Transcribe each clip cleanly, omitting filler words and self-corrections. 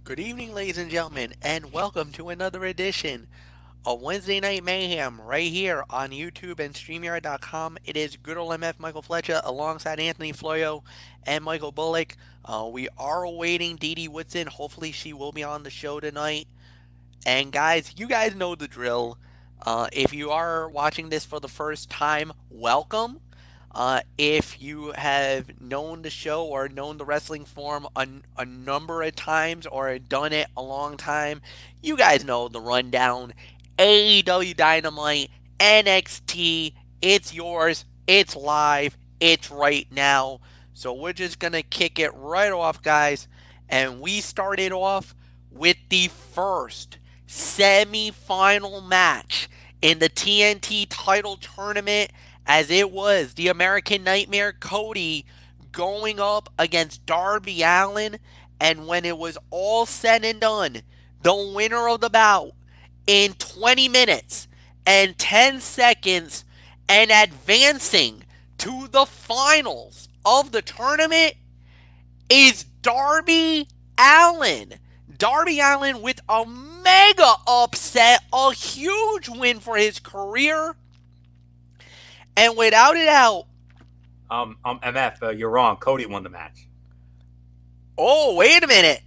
Good evening, ladies and gentlemen, and welcome to another edition of Wednesday Night Mayhem right here on YouTube and StreamYard.com. It is good old MF Michael Fletcher alongside Anthony Florio and Michael Bullock. We are awaiting Dee Dee Woodson. Hopefully, she will be on the show tonight. And guys, you guys know the drill. If you are watching this for the first time, welcome. If you have known the show or known the wrestling form a number of times or done it a long time, you guys know the rundown. AEW Dynamite, NXT, it's yours, it's live, it's right now. So we're just going to kick it right off, guys. And we started off with the first semi-final match in the TNT title tournament, as it was the American Nightmare Cody going up against Darby Allin. And when it was all said and done, the winner of the bout in 20 minutes and 10 seconds and advancing to the finals of the tournament is Darby Allin. Darby Allin with a mega upset, a huge win for his career. And without a doubt, MF, you're wrong. Cody won the match. oh, wait a minute.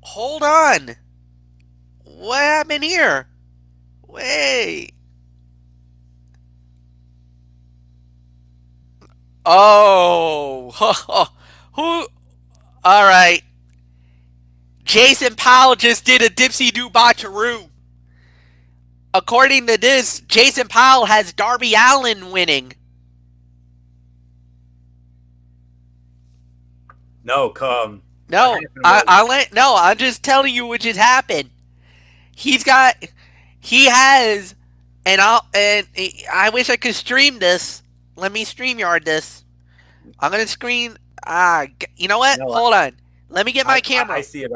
Hold on. What happened here? Wait. Oh. Who? All right. Jason Powell just did a dipsy do botcheroo. According to this, Jason Powell has Darby Allin winning. No, No, I'm just telling you what just happened. He has, and I wish I could stream this. Let me StreamYard this. I'm gonna screen. You know what? No, Hold on. Let me get my camera. I see it.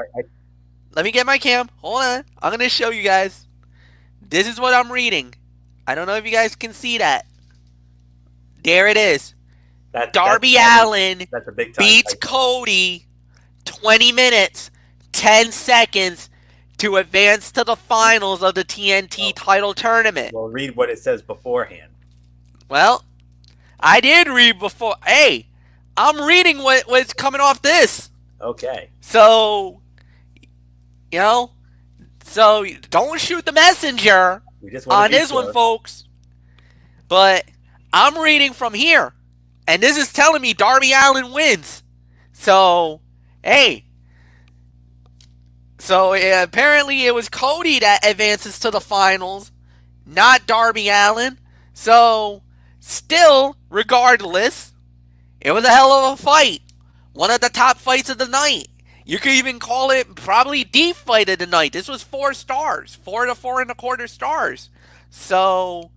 Let me get my cam. Hold on. I'm gonna show you guys. This is what I'm reading. I don't know if you guys can see that. There it is. Darby Allin beats Cody 20 minutes, 10 seconds to advance to the finals of the TNT title tournament. Well, read what it says beforehand. Well, I did read before. Hey, I'm reading what's coming off this. Okay. So, so don't shoot the messenger on this one, folks. But I'm reading from here. And this is telling me Darby Allin wins. So, hey. So, apparently it was Cody that advances to the finals, not Darby Allin. So, still, regardless, it was a hell of a fight. One of the top fights of the night. You could even call it probably the fight of the night. This was 4 stars. 4 to 4.25 stars. So,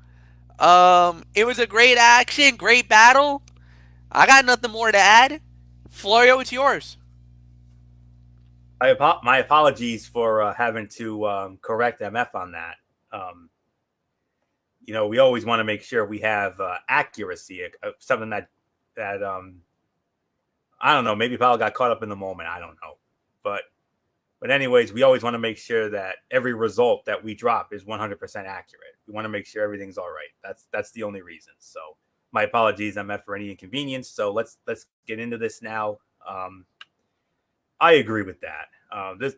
it was a great action, great battle. I got nothing more to add. Florio, it's yours. My apologies for having to correct MF on that. We always want to make sure we have accuracy, something that I don't know. Maybe Powell got caught up in the moment. I don't know, but anyways, we always want to make sure that every result that we drop is 100% accurate. We want to make sure everything's all right. That's the only reason. So my apologies, MF, for any inconvenience. So let's get into this now. I agree with that.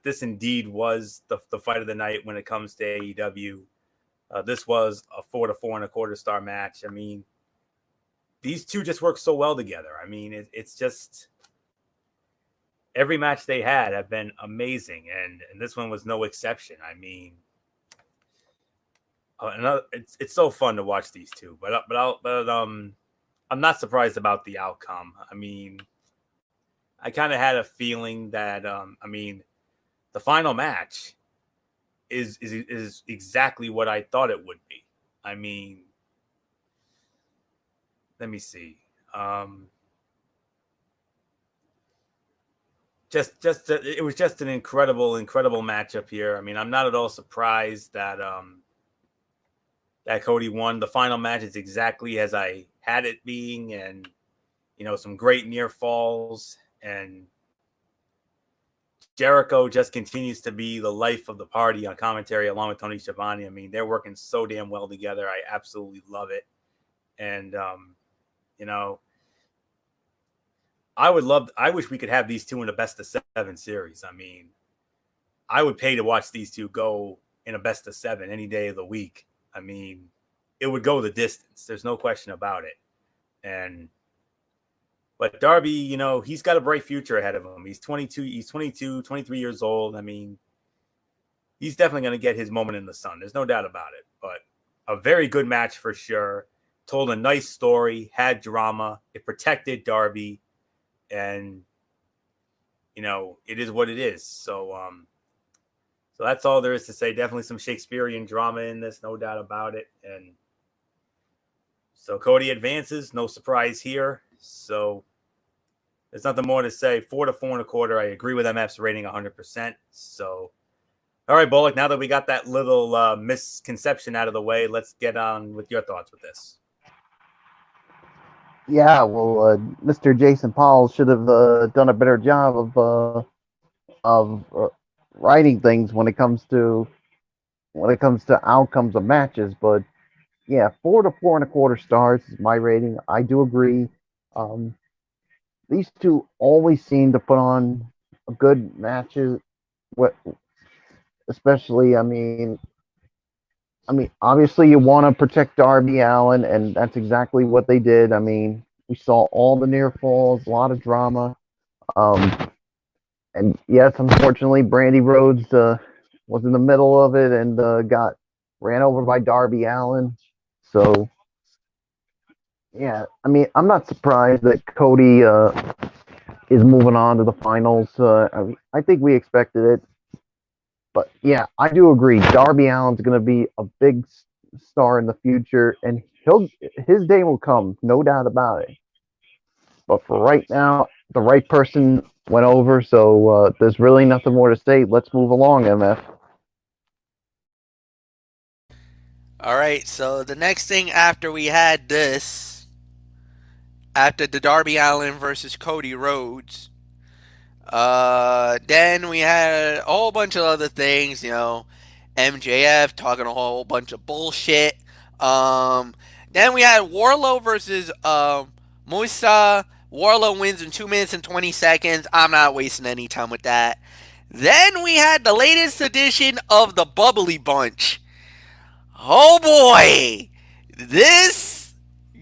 This indeed was the fight of the night when it comes to AEW. This was a 4 to 4.25 star match. I mean, these two just work so well together. I mean, it's just every match they had have been amazing, and this one was no exception. I mean, it's so fun to watch these two. But I'm not surprised about the outcome. I mean, I kind of had a feeling that the final match is exactly what I thought it would be. I mean, let me see. It was just an incredible matchup here. I mean, I'm not at all surprised that that Cody won. The final match is exactly as I had it being, and some great near falls, and Jericho just continues to be the life of the party on commentary along with Tony Schiavone. I mean, they're working so damn well together. I absolutely love it. And, you know, I wish we could have these two in a best of 7 series. I mean, I would pay to watch these two go in a best of 7 any day of the week. I mean, it would go the distance. There's no question about it. But Darby, you know, he's got a bright future ahead of him. He's 22, 23 years old. I mean, he's definitely going to get his moment in the sun. There's no doubt about it. But a very good match for sure. Told a nice story, had drama. It protected Darby. And, you know, it is what it is. So that's all there is to say. Definitely some Shakespearean drama in this, no doubt about it. And so Cody advances, no surprise here. So there's nothing more to say. 4 to 4.25. I agree with MF's rating 100%. So, all right, Bullock, now that we got that little misconception out of the way, let's get on with your thoughts with this. Yeah, well, Mr. Jason Paul should have done a better job of writing things when it comes to outcomes of matches. But yeah, 4 to 4.25 stars is my rating. I do agree. These two always seem to put on good matches. Especially, I mean, obviously you want to protect Darby Allin, and that's exactly what they did. I mean, we saw all the near falls, a lot of drama. And yes, unfortunately, Brandy Rhodes was in the middle of it and got ran over by Darby Allin. So, yeah, I mean, I'm not surprised that Cody is moving on to the finals. I think we expected it. But yeah, I do agree. Darby Allin's going to be a big star in the future, and his day will come, no doubt about it. But for right now, the right person went over, so there's really nothing more to say. Let's move along, MF. All right, so the next thing after we had this, after the Darby Allin versus Cody Rhodes, then we had a whole bunch of other things, you know, MJF talking a whole bunch of bullshit. Then we had Wardlow versus Musa. Wardlow wins in 2 minutes and 20 seconds. I'm not wasting any time with that. Then we had the latest edition of the Bubbly Bunch. Oh boy! This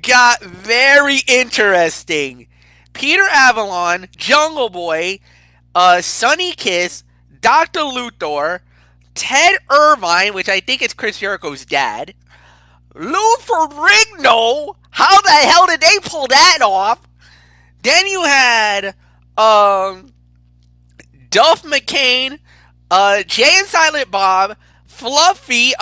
got very interesting. Peter Avalon, Jungle Boy, Sonny Kiss, Dr. Luthor, Ted Irvine, which I think is Chris Jericho's dad, Lou Ferrigno. How the hell did they pull that off? Then you had Duff McCain, Jay and Silent Bob, Fluffy,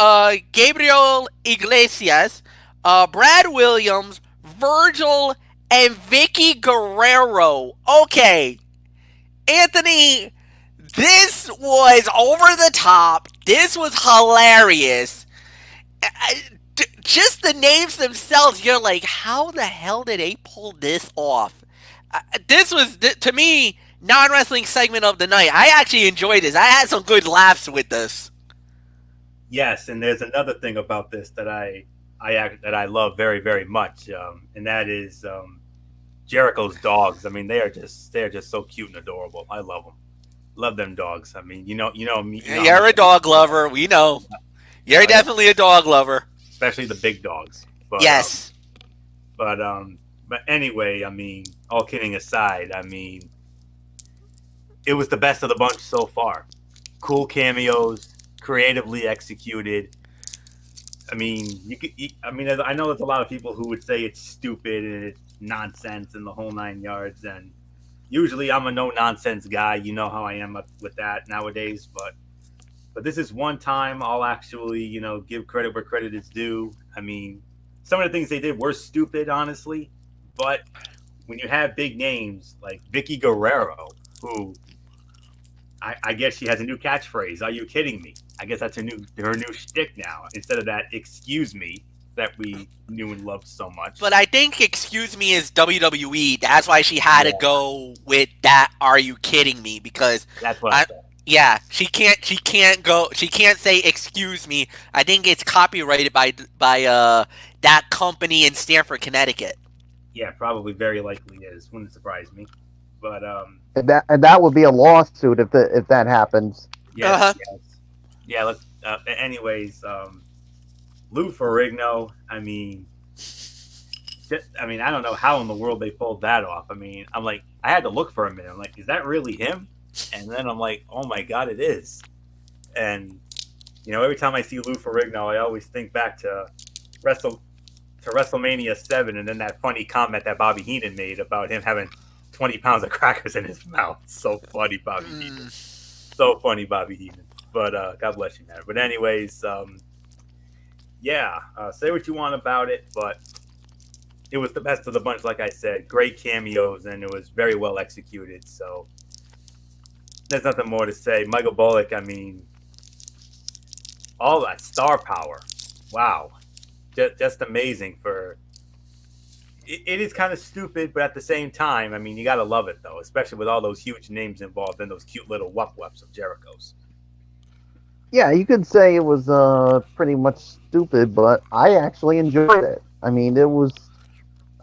Gabriel Iglesias, Brad Williams, Virgil, and Vickie Guerrero. Okay, Anthony, this was over the top. This was hilarious. Just the names themselves, you're like, how the hell did they pull this off? This was, to me, non-wrestling segment of the night. I actually enjoyed this. I had some good laughs with this. Yes, and there's another thing about this that I love very, very much, and that is Jericho's dogs. I mean, they are just so cute and adorable. I love them. Love them dogs. I mean, you know me. You're a dog lover. We know. You're definitely a dog lover. Especially the big dogs. But, yes. But anyway, I mean, all kidding aside, I mean, it was the best of the bunch so far. Cool cameos, creatively executed. I mean, I know there's a lot of people who would say it's stupid and it's nonsense and the whole 9 yards. And usually I'm a no-nonsense guy. You know how I am with that nowadays. But this is one time I'll actually, you know, give credit where credit is due. I mean, some of the things they did were stupid, honestly. But when you have big names like Vickie Guerrero, who I guess she has a new catchphrase. Are you kidding me? I guess that's her new shtick now. Instead of that, excuse me. that we knew and loved so much. But I think "Excuse Me" is WWE. That's why she had to Yeah. go with that. Are you kidding me? Because That's what I I, thought. yeah, she can't go. She can't say "Excuse me." I think it's copyrighted by that company in Stamford, Connecticut. Yeah, probably very likely is. Wouldn't surprise me. But And that would be a lawsuit if that happens. Uh yes, huh. yes, yeah. Let's. Anyways, Lou Ferrigno. I don't know how in the world they pulled that off. I mean, I'm like, I had to look for a minute. I'm like, is that really him? And then I'm like, oh my god, it is. And every time I see Lou Ferrigno, I always think back to Wrestle to WrestleMania 7, and then that funny comment that Bobby Heenan made about him having 20 pounds of crackers in his mouth. So funny, Bobby Heenan. So funny, Bobby Heenan. But God bless you, man. But anyways, say what you want about it, but it was the best of the bunch, like I said. Great cameos, and it was very well executed. So there's nothing more to say. Michael Bullock, all that star power. Wow. Just amazing for. It is kind of stupid, but at the same time, you got to love it, though, especially with all those huge names involved and those cute little whups of Jericho's. Yeah, you could say it was pretty much stupid, but I actually enjoyed it.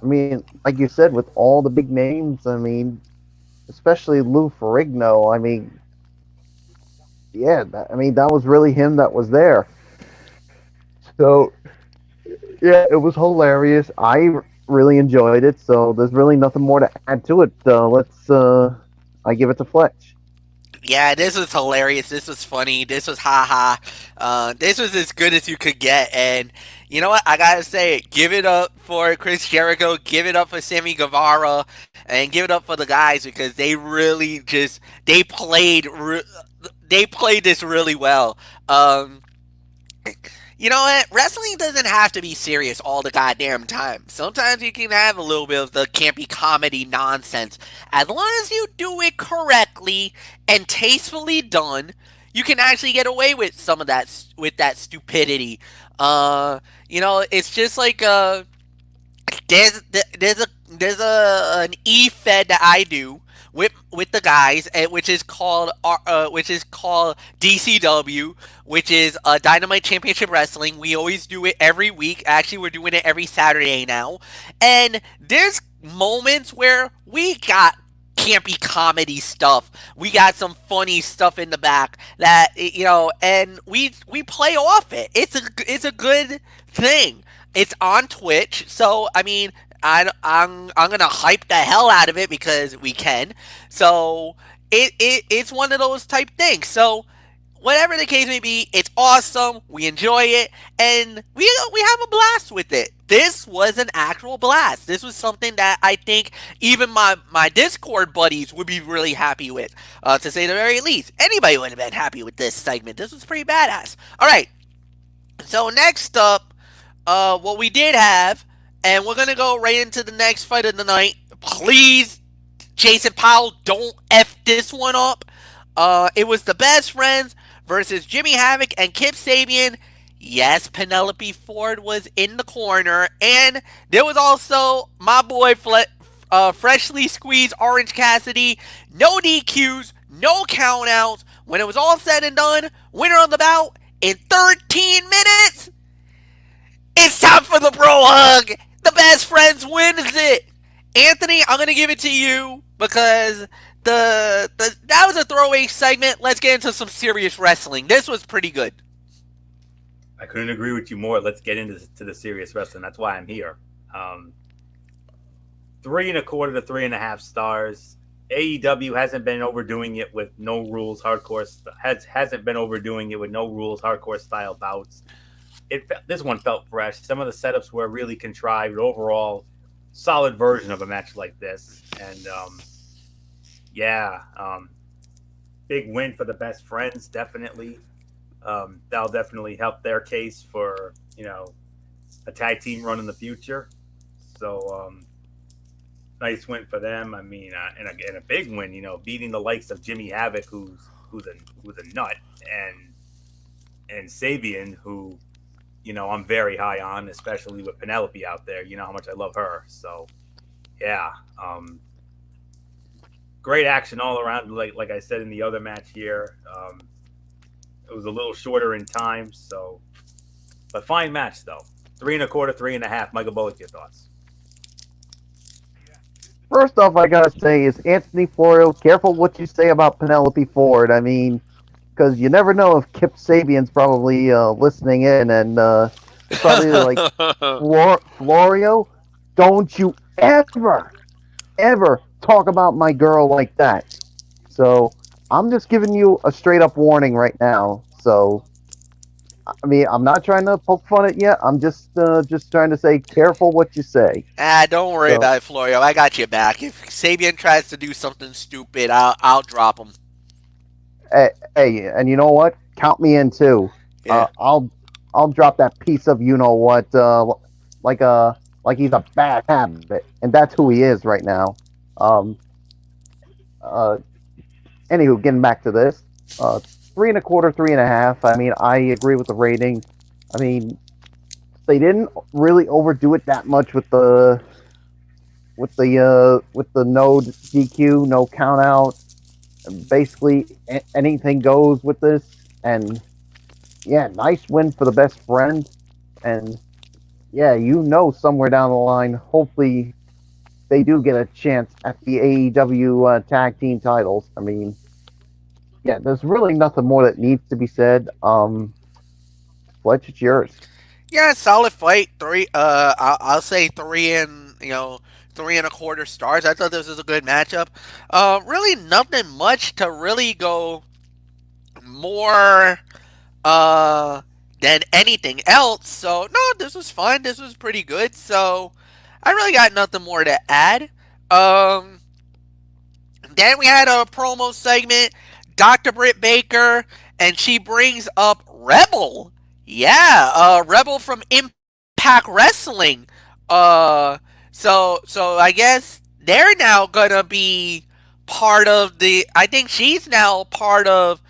Like you said, with all the big names, especially Lou Ferrigno. That was really him that was there. So yeah, it was hilarious. I really enjoyed it. So there's really nothing more to add to it. I give it to Fletch. Yeah, this was hilarious. This was funny. This was haha. This was as good as you could get. And you know what? I gotta say, give it up for Chris Jericho. Give it up for Sammy Guevara, and give it up for the guys because they really just they played this really well. You know what? Wrestling doesn't have to be serious all the goddamn time. Sometimes you can have a little bit of the campy comedy nonsense. As long as you do it correctly and tastefully done, you can actually get away with some of that stupidity. It's just like there's an e-fed that I do with the guys, which is called DCW, which is Dynamite Championship Wrestling. We always do it every week. Actually, we're doing it every Saturday now, and there's moments where we got campy comedy stuff. We got some funny stuff in the back that and we play off it. It's a good thing. It's on Twitch, so I'm gonna hype the hell out of it because we can. So it's one of those type things. So whatever the case may be, it's awesome. We enjoy it, and we have a blast with it. This was an actual blast. This was something that I think even my Discord buddies would be really happy with, to say the very least. Anybody would have been happy with this segment. This was pretty badass. All right. So next up, what we did have, and we're gonna go right into the next fight of the night. Please, Jason Powell, don't f this one up. It was the Best Friends versus Jimmy Havoc and Kip Sabian. Yes, Penelope Ford was in the corner, and there was also my boy freshly squeezed Orange Cassidy. No DQs, no countouts. When it was all said and done, winner on the bout in 13 minutes. It's time for the bro hug. The Best Friends wins it. Anthony, I'm gonna give it to you because that was a throwaway segment. Let's get into some serious wrestling. This was pretty good. I couldn't agree with you more. Let's get into the serious wrestling. That's why I'm here. 3.25 to 3.5 stars. AEW hasn't been overdoing it with no rules hardcore. Hasn't been overdoing it with no rules hardcore style bouts. This one felt fresh. Some of the setups were really contrived. Overall, solid version of a match like this. And big win for the Best Friends. Definitely, that'll definitely help their case for a tag team run in the future. So nice win for them. And a big win. Beating the likes of Jimmy Havoc, who's a nut, and Sabian, who I'm very high on, especially with Penelope out there. You know how much I love her. So yeah, great action all around. Like I said in the other match here, it was a little shorter in time. So, but fine match though. 3 1/4, 3.5. Michael Bullock, your thoughts? First off, I gotta say is Anthony Florio, careful what you say about Penelope Ford. I mean, because you never know if Kip Sabian's probably listening in, and he's probably like, Florio, don't you ever talk about my girl like that. So I'm just giving you a straight up warning right now. So I mean, I'm not trying to poke fun at you. I'm just trying to say, careful what you say. Don't worry So, about it, Florio. I got your back. If Sabian tries to do something stupid, I'll drop him. hey, and you know what? Count me in too. Yeah. I'll drop that piece of you know what, like like he's a bad habit, and that's who he is right now. Um, uh, Anywho, getting back to this, 3 1/4, 3.5. I mean, I agree with the rating. I mean, they didn't really overdo it that much with the no DQ, no count out. Basically, anything goes with this, and yeah, nice win for the best friend, and yeah, somewhere down the line, hopefully they do get a chance at the AEW tag team titles. I mean, yeah, there's really nothing more that needs to be said. Fletch, it's yours. Yeah, solid fight. I'll say 3.25 stars. I thought this was a good matchup. Really nothing much to really go more uh than anything else. So no, this was fun. This was pretty good. So I really got nothing more to add. Um, then we had a promo segment, Dr. Britt Baker, and she brings up Rebel. Yeah, Rebel from Impact Wrestling. So I guess they're now gonna be part of the. I think she's now part of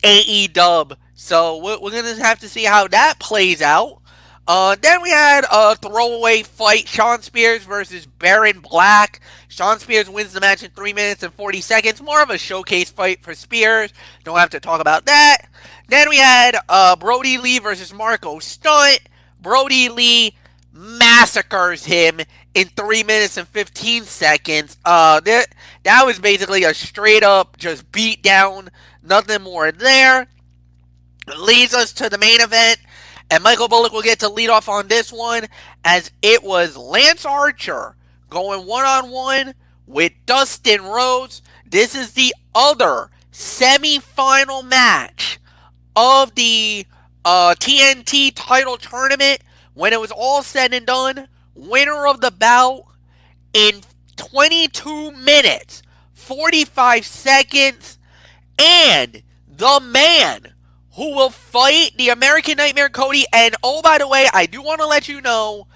AEW. So we're gonna have to see how that plays out. Then we had a throwaway fight: Shawn Spears versus Baron Black. Shawn Spears wins the match in 3 minutes and 40 seconds. More of a showcase fight for Spears. Don't have to talk about that. Then we had Brody Lee versus Marco Stunt. Brody Lee massacres him in 3 minutes and 15 seconds. That was basically a straight up just beat down. Nothing more there. Leads us to the main event. And Michael Bullock will get to lead off on this one, as it was Lance Archer going one-on-one with Dustin Rhodes. This is the other semi-final match of the TNT title tournament. When it was all said and done, winner of the bout in 22 minutes, 45 seconds, and the man who will fight the American Nightmare Cody. And oh, by the way, I do want to let you know,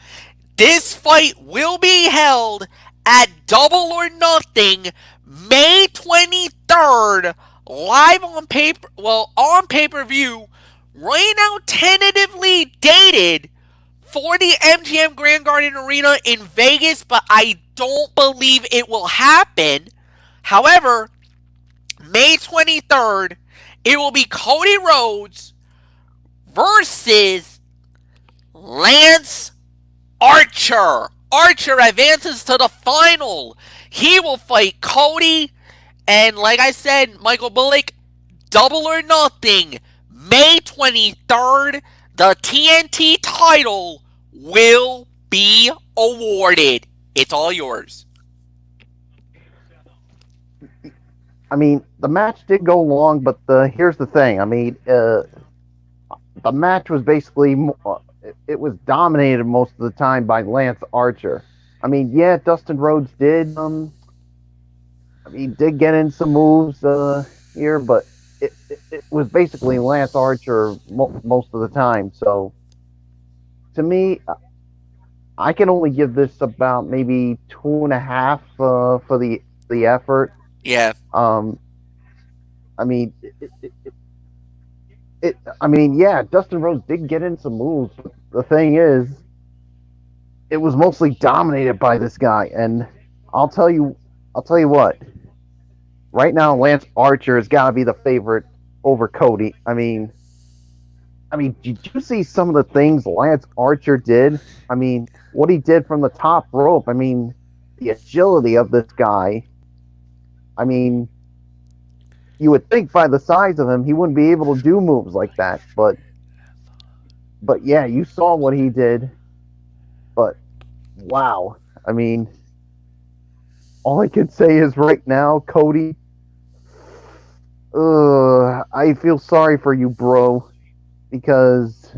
this fight will be held at Double or Nothing May 23rd, live on pay-per-view, right now tentatively dated for the MGM Grand Garden Arena in Vegas, but I don't believe it will happen. However, May 23rd, it will be Cody Rhodes versus Lance Archer. Archer advances to the final. He will fight Cody. And like I said, Michael Bullock, Double or Nothing, May 23rd, the TNT title will be awarded. It's all yours. I mean, the match did go long, but here's the thing. I mean, the match was basically it was dominated most of the time by Lance Archer. I mean, yeah, Dustin Rhodes did did get in some moves here, but it was basically Lance Archer most of the time. So to me, I can only give this about maybe 2.5 for the effort. Yeah. I mean, I mean, yeah, Dustin Rhodes did get in some moves, the thing is, it was mostly dominated by this guy, and I'll tell you, I'll tell you what. Right now, Lance Archer has got to be the favorite over Cody. Did you see some of the things Lance Archer did? What he did from the top rope. The agility of this guy. I mean, you would think by the size of him, he wouldn't be able to do moves like that. But yeah, you saw what he did. But wow, all I can say is right now, Cody. I feel sorry for you, bro, because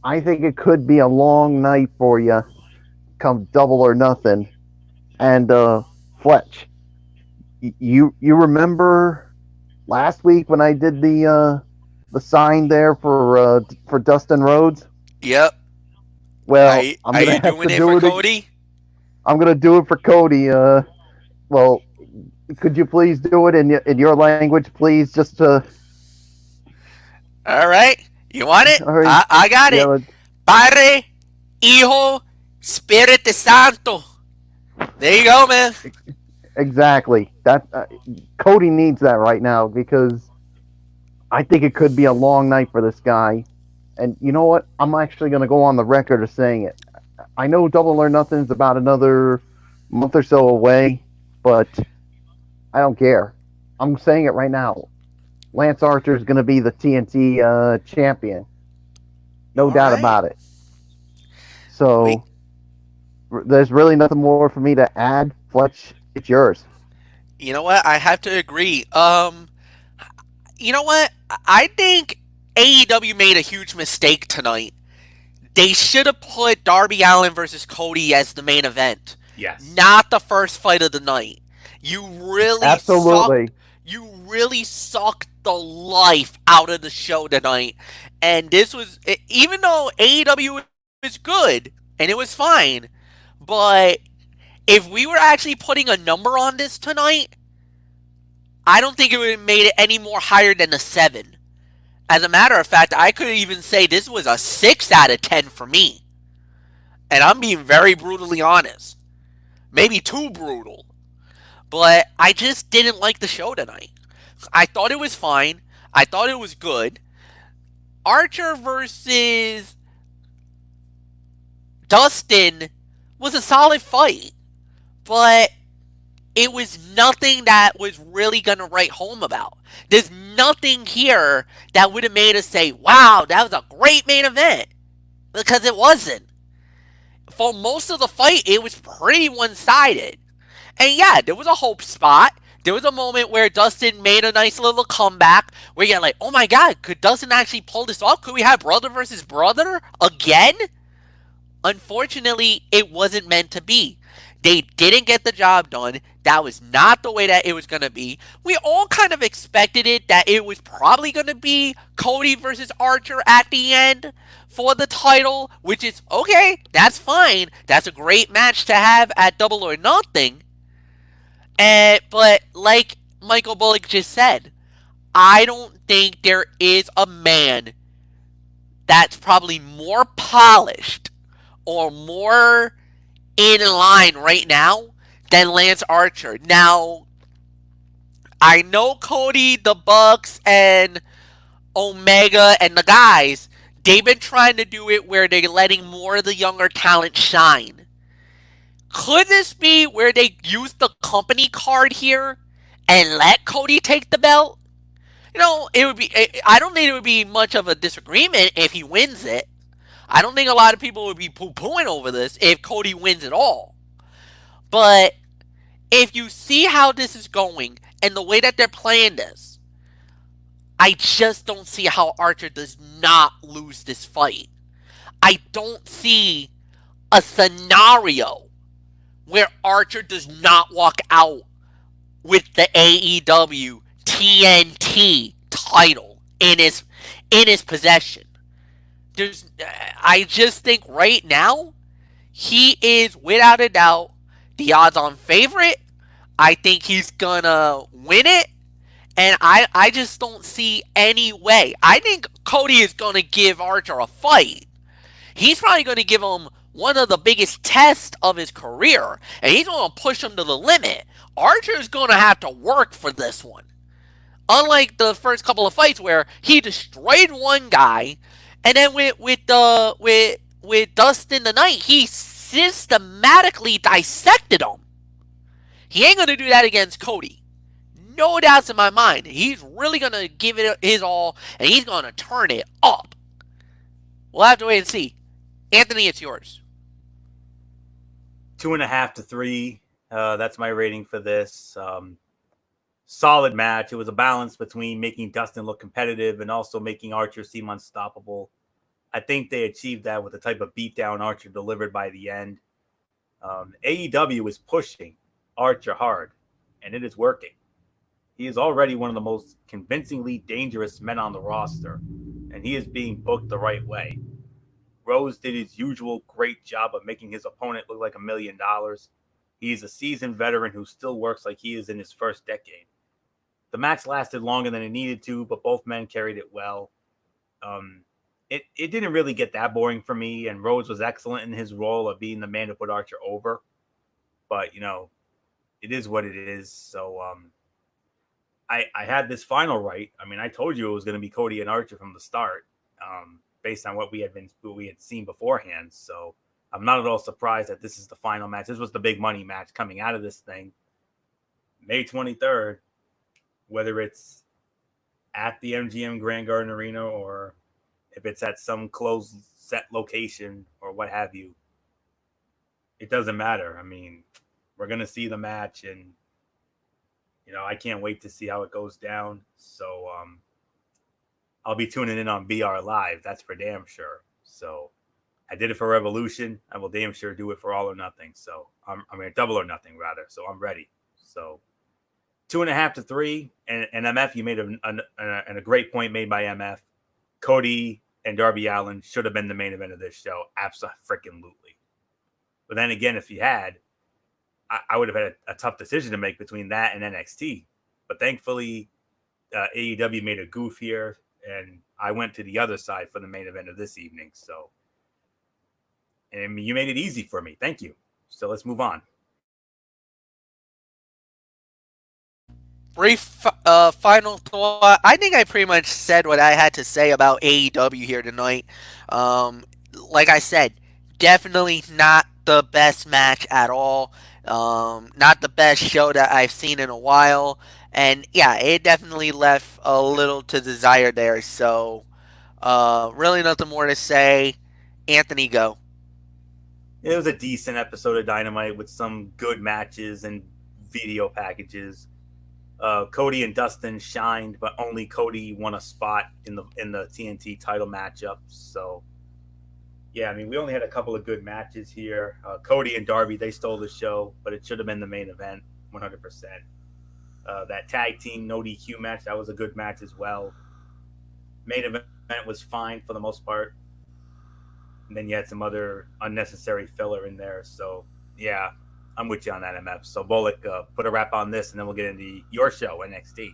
I think it could be a long night for you come Double or Nothing. And Fletch, you remember last week when I did the sign there for Dustin Rhodes? Yep. Well, I'm Are gonna you have doing to it do for it. Cody? I'm gonna do it for Cody. Well, could you please do it in your language, please? Just to. All right. You want it? All right. I got Yeah. it. Padre, Hijo, Espíritu Santo. There you go, man. Exactly. That Cody needs that right now because I think it could be a long night for this guy. And you know what? I'm actually going to go on the record of saying it. I know Double or Nothing is about another month or so away, but I don't care. I'm saying it right now. Lance Archer is going to be the TNT champion. No doubt about it. So there's really nothing more for me to add. Fletch, it's yours. You know what? I have to agree. You know what? I think AEW made a huge mistake tonight. They should have put Darby Allin versus Cody as the main event. Yes. Not the first fight of the night. You really Absolutely. sucked the life out of the show tonight. And this was, even though AEW was good and it was fine, but if we were actually putting a number on this tonight, I don't think it would have made it any more higher than a 7. As a matter of fact, I could even say this was a 6 out of 10 for me. And I'm being very brutally honest. Maybe too brutal. But I just didn't like the show tonight. I thought it was fine. I thought it was good. Archer versus Dustin was a solid fight. But it was nothing that was really going to write home about. There's nothing here that would have made us say, wow, that was a great main event. Because it wasn't. For most of the fight, it was pretty one-sided. And yeah, there was a hope spot. There was a moment where Dustin made a nice little comeback where you're like, oh my god, could Dustin actually pull this off? Could we have brother versus brother again? Unfortunately, it wasn't meant to be. They didn't get the job done. That was not the way that it was going to be. We all kind of expected it that it was probably going to be Cody versus Archer at the end for the title, which is okay. That's fine. That's a great match to have at Double or Nothing. But like Michael Bullock just said, I don't think there is a man that's probably more polished or more in line right now than Lance Archer. Now, I know Cody, the Bucks, and Omega, and the guys, they've been trying to do it where they're letting more of the younger talent shine. Could this be where they use the company card here and let Cody take the belt? You know, it would be. I don't think it would be much of a disagreement if he wins it. I don't think a lot of people would be poo-pooing over this if Cody wins it all. But if you see how this is going and the way that they're playing this, I just don't see how Archer does not lose this fight. I don't see a scenario where Archer does not walk out with the AEW TNT title in his possession. I just think right now he is without a doubt the odds-on favorite. I think he's gonna win it, and I just don't see any way. I think Cody is gonna give Archer a fight, He's probably going to give him one of the biggest tests of his career, and he's going to push him to the limit. Archer's going to have to work for this one. Unlike the first couple of fights where he destroyed one guy, and then with Dustin tonight, he systematically dissected him. He ain't gonna do that against Cody. No doubts in my mind. He's really gonna give it his all, and he's gonna turn it up. We'll have to wait and see. Anthony, it's yours. 2.5 to 3. That's my rating for this. Solid match. It was a balance between making Dustin look competitive and also making Archer seem unstoppable. I think they achieved that with the type of beatdown Archer delivered by the end. AEW is pushing Archer hard, and it is working. He is already one of the most convincingly dangerous men on the roster, and he is being booked the right way. Rose did his usual great job of making his opponent look like $1 million. He is a seasoned veteran who still works like he is in his first decade. The match lasted longer than it needed to, but both men carried it well. It didn't really get that boring for me, and Rose was excellent in his role of being the man to put Archer over. But, it is what it is. So I had this final right. I mean, I told you it was going to be Cody and Archer from the start, based on what we had seen beforehand. So I'm not at all surprised that this is the final match. This was the big money match coming out of this thing. May 23rd, whether it's at the MGM Grand Garden Arena or if it's at some closed set location or what have you, it doesn't matter. I mean, we're going to see the match, and, I can't wait to see how it goes down. So I'll be tuning in on BR Live. That's for damn sure. So I did it for Revolution. I will damn sure do it for All or Nothing. So Double or Nothing, rather. So I'm ready. So 2.5 to 3. And MF, you made a great point made by MF. Cody and Darby Allin should have been the main event of this show. Abso-freaking-lutely. But then again, if you had, I would have had a tough decision to make between that and NXT. But thankfully, AEW made a goof here, and I went to the other side for the main event of this evening. So, and you made it easy for me. Thank you. So let's move on. Brief final thought. I think I pretty much said what I had to say about AEW here tonight. Like I said, definitely not the best match at all. Not the best show that I've seen in a while. And yeah, it definitely left a little to desire there. So, really nothing more to say. Anthony, go. It was a decent episode of Dynamite with some good matches and video packages. Cody and Dustin shined, but only Cody won a spot in the TNT title matchup. So, yeah, I mean, we only had a couple of good matches here. Cody and Darby, they stole the show, but it should have been the main event, 100%. That tag team no DQ match, that was a good match as well. Main event was fine for the most part. And then you had some other unnecessary filler in there. So, yeah, I'm with you on that, MF. So, Bullock, put a wrap on this, and then we'll get into your show, NXT.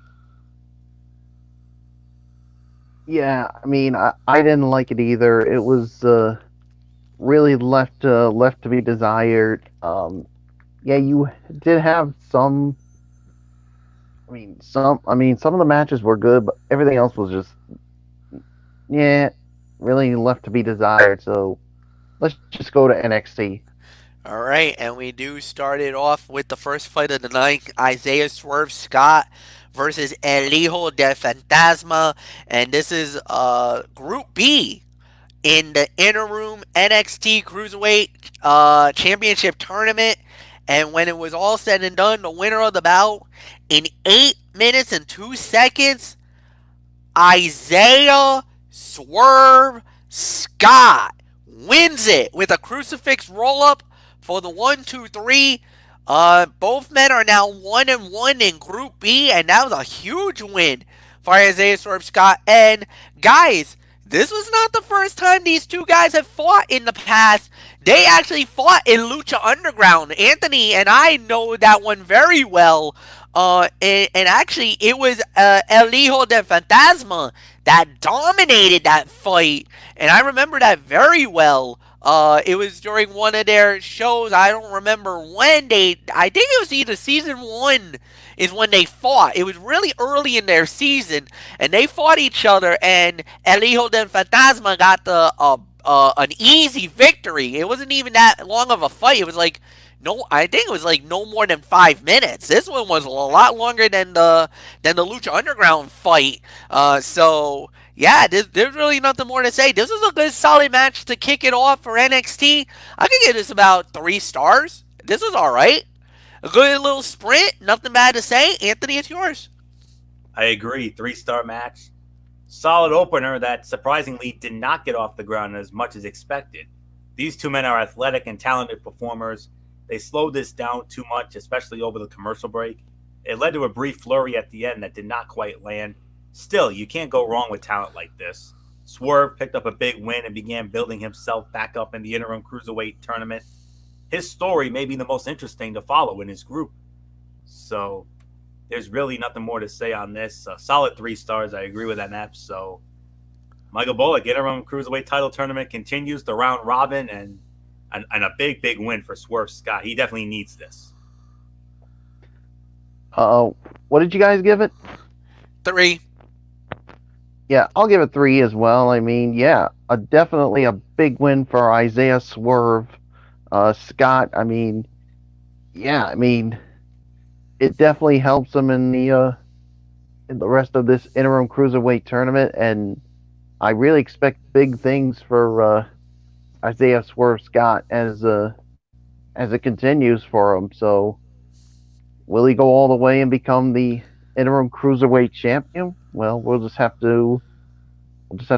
Yeah, I mean, I didn't like it either. It was really left to be desired. Yeah, you did have some. Some of the matches were good, but everything else was just, really left to be desired. So let's just go to NXT. All right, and we do start it off with the first fight of the night, Isaiah Swerve Scott versus El Hijo del Fantasma, and this is Group B in the interim NXT Cruiserweight Championship Tournament. And when it was all said and done, the winner of the bout, in 8 minutes and 2 seconds, Isaiah Swerve Scott wins it with a crucifix roll-up for the 1, 2, 3. Both men are now 1-1 in Group B, and that was a huge win for Isaiah Swerve Scott. And guys, this was not the first time these two guys have fought in the past. They actually fought in Lucha Underground. Anthony and I know that one very well. And actually, it was El Hijo del Fantasma that dominated that fight, and I remember that very well. It was during one of their shows. I don't remember when they. I think it was either season 1 is when they fought. It was really early in their season, and they fought each other. And El Hijo del Fantasma got the an easy victory. It wasn't even that long of a fight. It was like no, I think it was like no more than 5 minutes. This one was a lot longer than the Lucha Underground fight. So yeah, there's really nothing more to say. This was a good, solid match to kick it off for NXT. I could give this about 3 stars. This was all right. A good little sprint. Nothing bad to say. Anthony, it's yours. I agree. 3-star match. Solid opener that surprisingly did not get off the ground as much as expected. These two men are athletic and talented performers. They slowed this down too much, especially over the commercial break. It led to a brief flurry at the end that did not quite land. Still, you can't go wrong with talent like this. Swerve picked up a big win and began building himself back up in the interim cruiserweight tournament. His story may be the most interesting to follow in his group. So there's really nothing more to say on this. A solid 3 stars. I agree with that, Nap. So Michael Bullock, interim cruiserweight title tournament continues the round robin and a big, big win for Swerve Scott. He definitely needs this. What did you guys give it? 3. Yeah, I'll give it 3 as well. I mean, yeah, definitely a big win for Isaiah Swerve Scott. I mean, yeah, I mean, it definitely helps him in the rest of this interim cruiserweight tournament, and I really expect big things for Isaiah Swerve Scott as it continues for him. So, will he go all the way and become the interim cruiserweight champion? Well, we'll just have to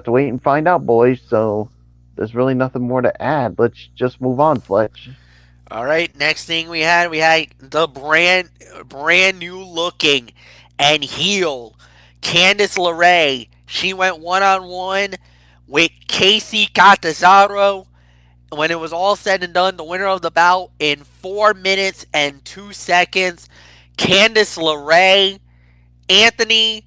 wait and find out, boys. So, there's really nothing more to add. Let's just move on, Fletch. All right, next thing we had the brand new looking and heel Candice Larae. She went 1-on-1 with Casey Catanzaro. When it was all said and done, the winner of the bout in 4 minutes and 2 seconds, Candice Larae. Anthony,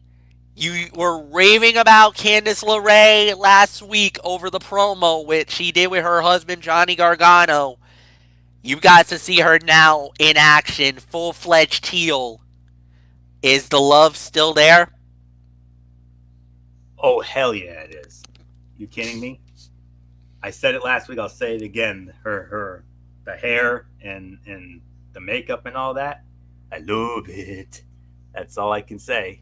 you were raving about Candice LeRae last week over the promo which she did with her husband Johnny Gargano. You got to see her now in action, full-fledged heel. Is the love still there? Oh, hell yeah, it is. You kidding me? I said it last week. I'll say it again. The hair and the makeup and all that. I love it. That's all I can say.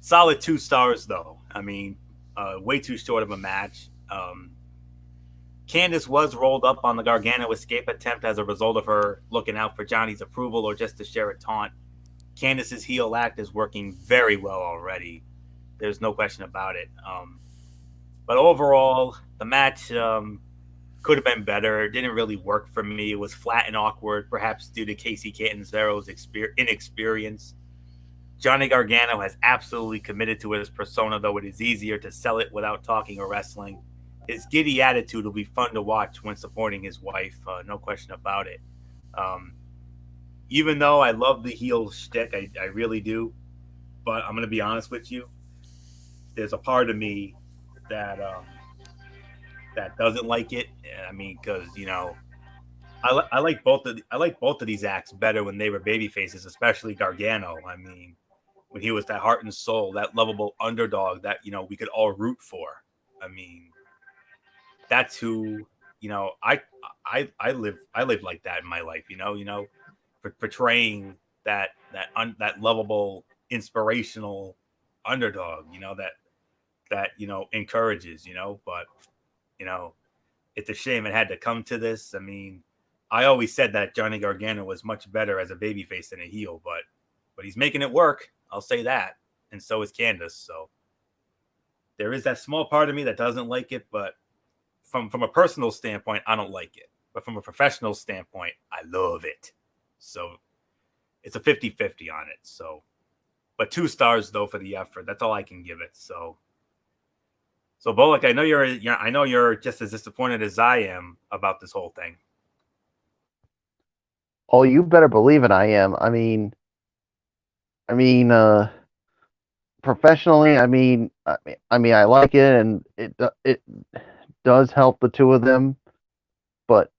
Solid 2 stars, though. I mean, way too short of a match. Candice was rolled up on the Gargano escape attempt as a result of her looking out for Johnny's approval or just to share a taunt. Candice's heel act is working very well already. There's no question about it. But overall, the match could have been better. It didn't really work for me. It was flat and awkward, perhaps due to Casey Catanzaro's inexperience. Johnny Gargano has absolutely committed to his persona, though it is easier to sell it without talking or wrestling. His giddy attitude will be fun to watch when supporting his wife, no question about it. Even though I love the heel shtick, I really do, but I'm going to be honest with you. There's a part of me that doesn't like it. I mean, because I like both of these acts better when they were baby faces, especially Gargano. I mean, when he was that heart and soul, that lovable underdog that we could all root for. I mean, that's who I live like that in my life. Portraying that lovable, inspirational underdog. That encourages. But it's a shame it had to come to this. I mean, I always said that Johnny Gargano was much better as a babyface than a heel, but he's making it work. I'll say that, and so is Candice. So there is that small part of me that doesn't like it, but from a personal standpoint, I don't like it. But from a professional standpoint, I love it. So it's a 50-50 on it. So, but 2 stars though for the effort. That's all I can give it. So Bullock, I know you're just as disappointed as I am about this whole thing. Oh, you better believe it. I am. I mean, professionally, I like it, and it does help the two of them. But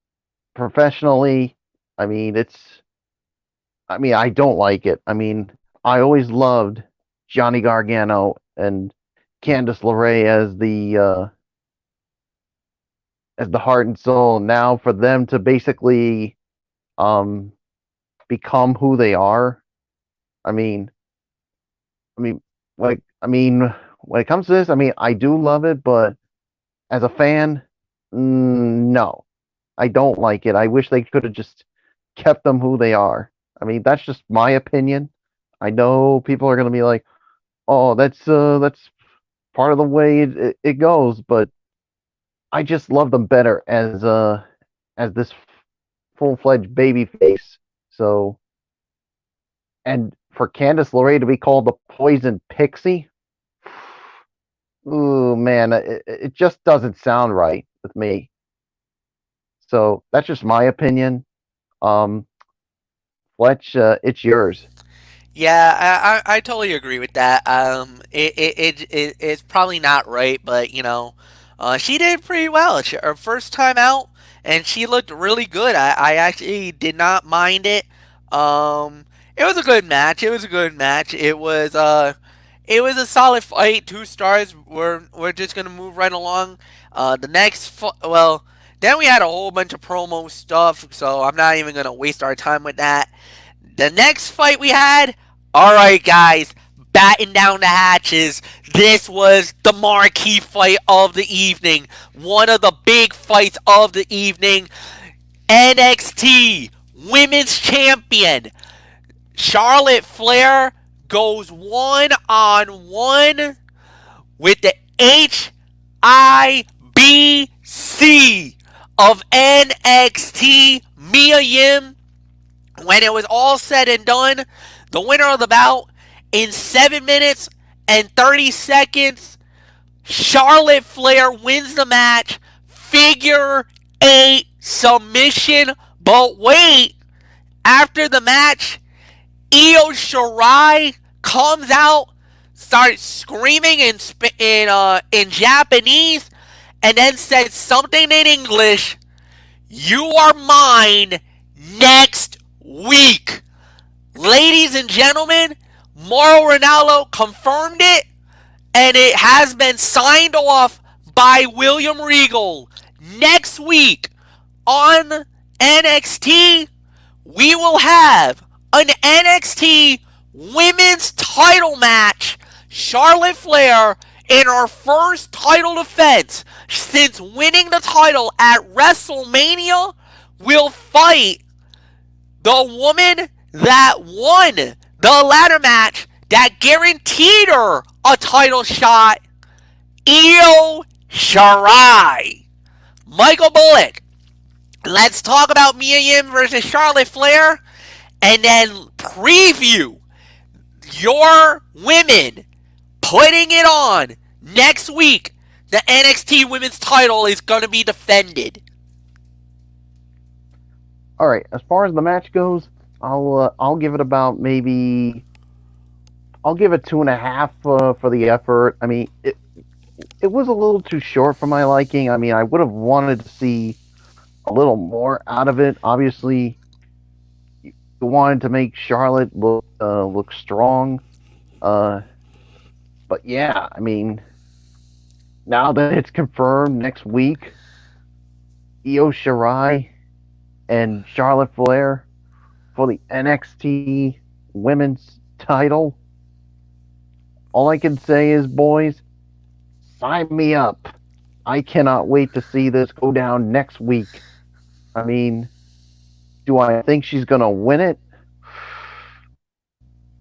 professionally, I mean, it's. I don't like it. I always loved Johnny Gargano and Candice Larae as the heart and soul. Now for them to basically um become who they are. I mean, I mean, when it comes to this, I do love it, but as a fan, no, I don't like it. I wish they could have just kept them who they are. That's just my opinion. I know people are going to be like, "Oh, that's part of the way it goes," but I just love them better as this full-fledged baby face. So, and for Candice LeRae to be called the Poison Pixie, ooh man, it just doesn't sound right with me. So that's just my opinion. Um, Fletch, it's yours. Yeah, I totally agree with that. It's probably not right, but she did pretty well. Her first time out, and she looked really good. I actually did not mind it. It was a good match. It was a solid fight. 2 stars. We're just gonna move right along. The well, then we had a whole bunch of promo stuff, so I'm not even gonna waste our time with that. The next fight we had, alright, guys, batten down the hatches. This was the marquee fight of the evening. One of the big fights of the evening. NXT Women's Champion Charlotte Flair goes 1-on-1 with the HIBC of NXT, Mia Yim. When it was all said and done, the winner of the bout, in 7 minutes and 30 seconds, Charlotte Flair wins the match. Figure 8 submission. But wait, after the match, Io Shirai comes out, starts screaming in Japanese, and then said something in English. You are mine next week. Ladies and gentlemen, Mauro Ranallo confirmed it, and it has been signed off by William Regal. Next week on NXT, we will have an NXT women's title match. Charlotte Flair, in her first title defense since winning the title at WrestleMania, will fight the woman that won the ladder match that guaranteed her a title shot, Io Shirai. Michael Bullock, let's talk about Mia Yim versus Charlotte Flair, and then preview your women putting it on next week. The NXT Women's title is going to be defended. All right, as far as the match goes, I'll give it about maybe I'll give it 2.5 for the effort. It was a little too short for my liking. I would have wanted to see a little more out of it. Obviously, you wanted to make Charlotte look strong. But yeah, now that it's confirmed next week, Io Shirai and Charlotte Flair for the NXT Women's title. All I can say is, boys, sign me up. I cannot wait to see this go down next week. Do I think she's going to win it?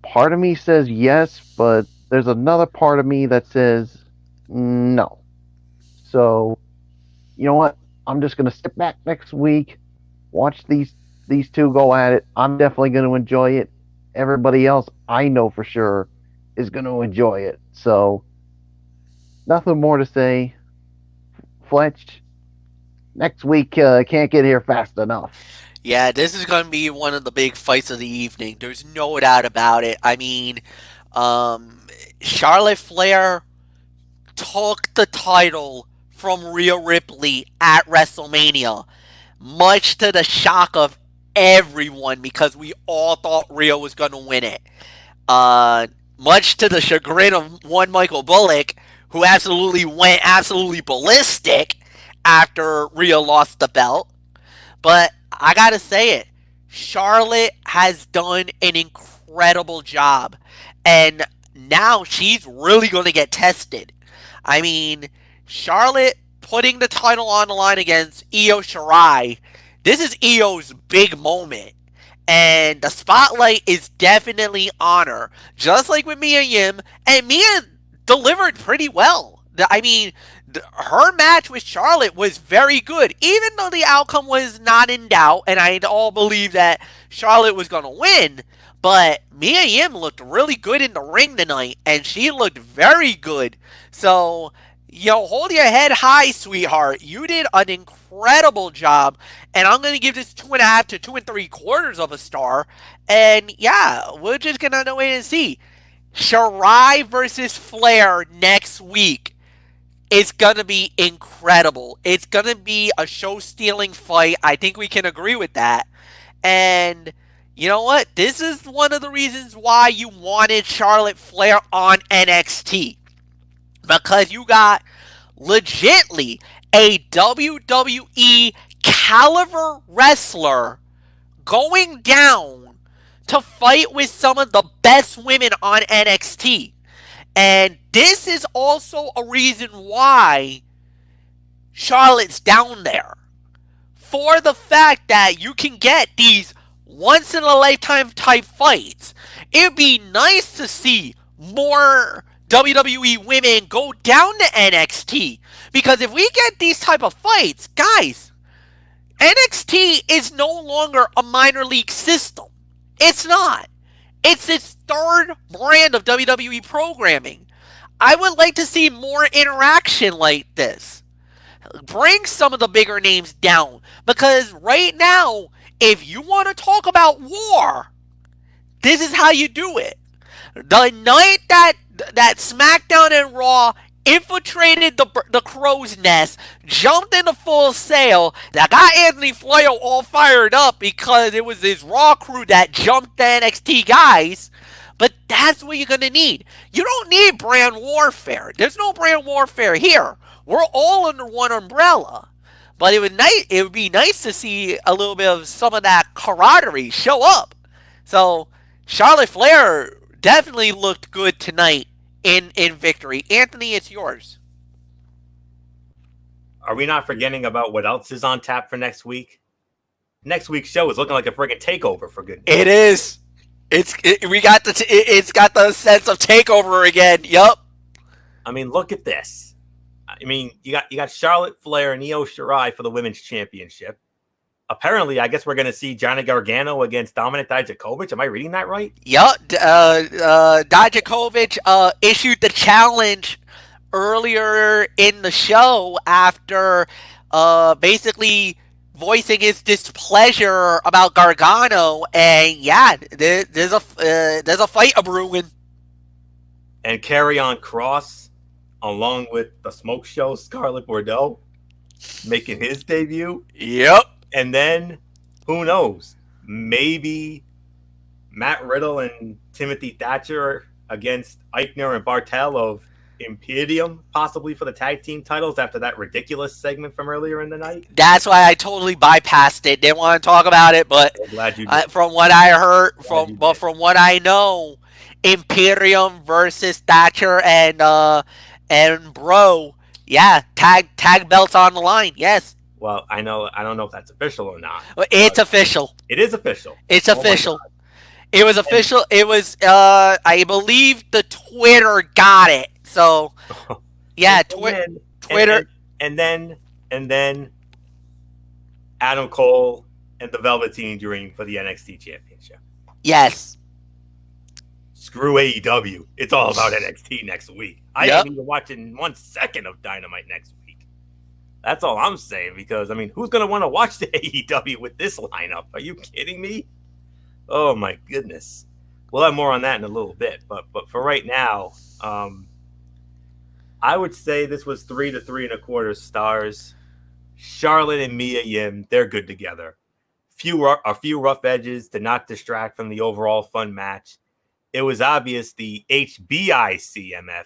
Part of me says yes, but there's another part of me that says no. So, you know what? I'm just going to sit back next week, watch these two go at it. I'm definitely going to enjoy it. Everybody else, I know for sure, is going to enjoy it. So, nothing more to say. Fletch, next week can't get here fast enough. Yeah, this is going to be one of the big fights of the evening. There's no doubt about it. I mean, um, Charlotte Flair took the title from Rhea Ripley at WrestleMania, much to the shock of everyone because we all thought Rhea was going to win it. Uh, Much to the chagrin of one Michael Bullock, who went absolutely ballistic after Rhea lost the belt. But I gotta say it, Charlotte has done an incredible job, and now she's really going to get tested. I mean, Charlotte putting the title on the line against Io Shirai. This is Io's big moment. And the spotlight is definitely on her. Just like with Mia Yim. And Mia delivered pretty well. I mean, her match with Charlotte was very good. Even though the outcome was not in doubt. And I all believe that Charlotte was going to win. But Mia Yim looked really good in the ring tonight. And she looked very good. So, hold your head high, sweetheart. You did an incredible job, and I'm going to give this 2.5 to 2.75 of a star. And yeah, we're just going to wait and see. Shirai versus Flair next week is going to be incredible. It's going to be a show-stealing fight. I think we can agree with that. And you know what? This is one of the reasons why you wanted Charlotte Flair on NXT. Because you got legitly a WWE caliber wrestler going down to fight with some of the best women on NXT. And this is also a reason why Charlotte's down there. For the fact that you can get these once in a lifetime type fights. It'd be nice to see more WWE women go down to NXT, because if we get these type of fights, guys, NXT is no longer a minor league system. It's not. It's its third brand of WWE programming. I would like to see more interaction like this. Bring some of the bigger names down, because right now, if you want to talk about war, this is how you do it. The night that SmackDown and Raw infiltrated the crow's nest, jumped into full sail, that got Anthony Flair all fired up because it was his Raw crew that jumped the NXT guys. But that's what you're going to need. You don't need brand warfare. There's no brand warfare here. We're all under one umbrella. But it would be nice to see a little bit of some of that camaraderie show up. So Charlotte Flair definitely looked good tonight in Victory. Anthony, it's yours. Are we not forgetting about what else is on tap for next week? Next week's show is looking like a friggin' takeover, for goodness. It is. It's got the sense of takeover again. Yup. I mean, look at this. I mean, you got Charlotte Flair and Io Shirai for the women's championship. Apparently, I guess we're going to see Johnny Gargano against Dominik Dijakovic. Am I reading that right? Yup. Dijakovic issued the challenge earlier in the show after basically voicing his displeasure about Gargano, and yeah, there's a fight a brewing. And Karrion Kross, along with the Smoke Show Scarlett Bordeaux, making his debut. Yep. And then, who knows? Maybe Matt Riddle and Timothy Thatcher against Eichner and Bartel of Imperium, possibly for the tag team titles after that ridiculous segment from earlier in the night. That's why I totally bypassed it. Didn't want to talk about it, but I'm glad you did. From what I heard, from what I know, Imperium versus Thatcher and Bro, yeah, tag belts on the line. Yes. Well, I don't know if that's official or not. It's official. It is official. It's official. It was official. It was, I believe the Twitter got it. So, yeah, Twitter. And then Adam Cole and the Velveteen Dream for the NXT Championship. Yes. Screw AEW. It's all about NXT next week. I ain't even watching 1 second of Dynamite next week. That's all I'm saying, because, I mean, who's going to want to watch the AEW with this lineup? Are you kidding me? Oh, my goodness. We'll have more on that in a little bit. But for right now, I would say this was 3 to 3.25 stars. Charlotte and Mia Yim, they're good together. A few rough edges to not distract from the overall fun match. It was obvious the HBICMF.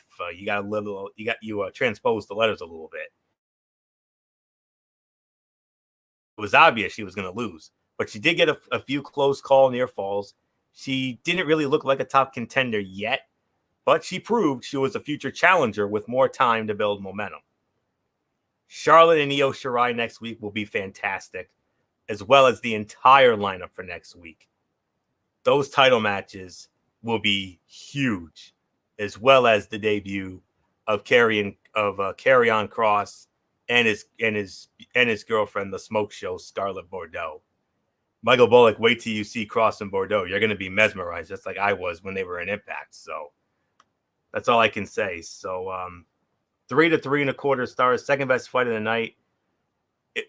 You transposed the letters a little bit. It was obvious she was going to lose, but she did get a few close call near falls. She didn't really look like a top contender yet, but she proved she was a future challenger with more time to build momentum. Charlotte and Io Shirai next week will be fantastic, as well as the entire lineup for next week. Those title matches will be huge, as well as the debut of Karrion Kross and his girlfriend, the Smoke Show, Scarlett Bordeaux. Michael Bullock, wait till you see Kross and Bordeaux. You're going to be mesmerized, just like I was when they were in Impact. So that's all I can say. So 3 to 3.25 stars, second best fight of the night.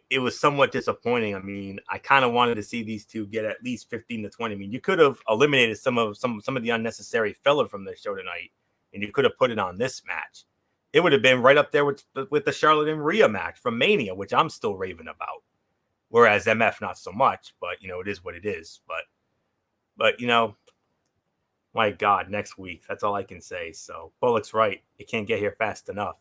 It was somewhat disappointing. I mean, I kind of wanted to see these two get at least 15 to 20. I mean, you could have eliminated some of the unnecessary filler from the show tonight, and you could have put it on this match. It would have been right up there with the Charlotte and Rhea match from Mania, which I'm still raving about. Whereas MF, not so much, but, it is what it is. But my God, next week, that's all I can say. So Bullock's right. It can't get here fast enough.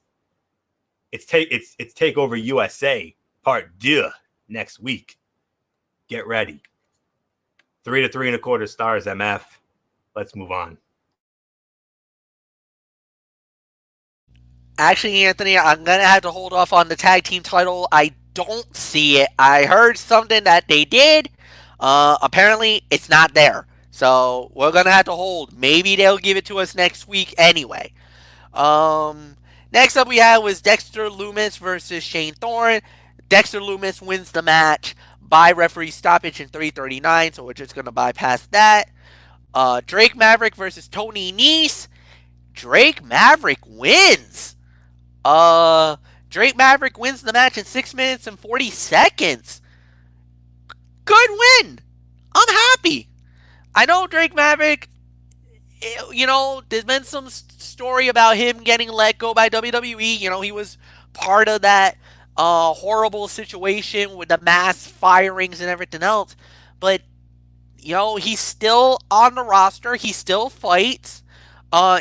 It's TakeOver USA Part 2 next week. Get ready. 3 to 3.25 stars, MF. Let's move on. Actually, Anthony, I'm going to have to hold off on the tag team title. I don't see it. I heard something that they did. Apparently, it's not there. So we're going to have to hold. Maybe they'll give it to us next week anyway. Next up we had was Dexter Lumis versus Shane Thorne. Dexter Lumis wins the match by referee stoppage in 3:39, so we're just going to bypass that. Drake Maverick versus Tony Nese. Drake Maverick wins. Drake Maverick wins the match in 6 minutes and 40 seconds. Good win. I'm happy. I know Drake Maverick, there's been some story about him getting let go by WWE. He was part of that horrible situation with the mass firings and everything else. But, he's still on the roster. He still fights.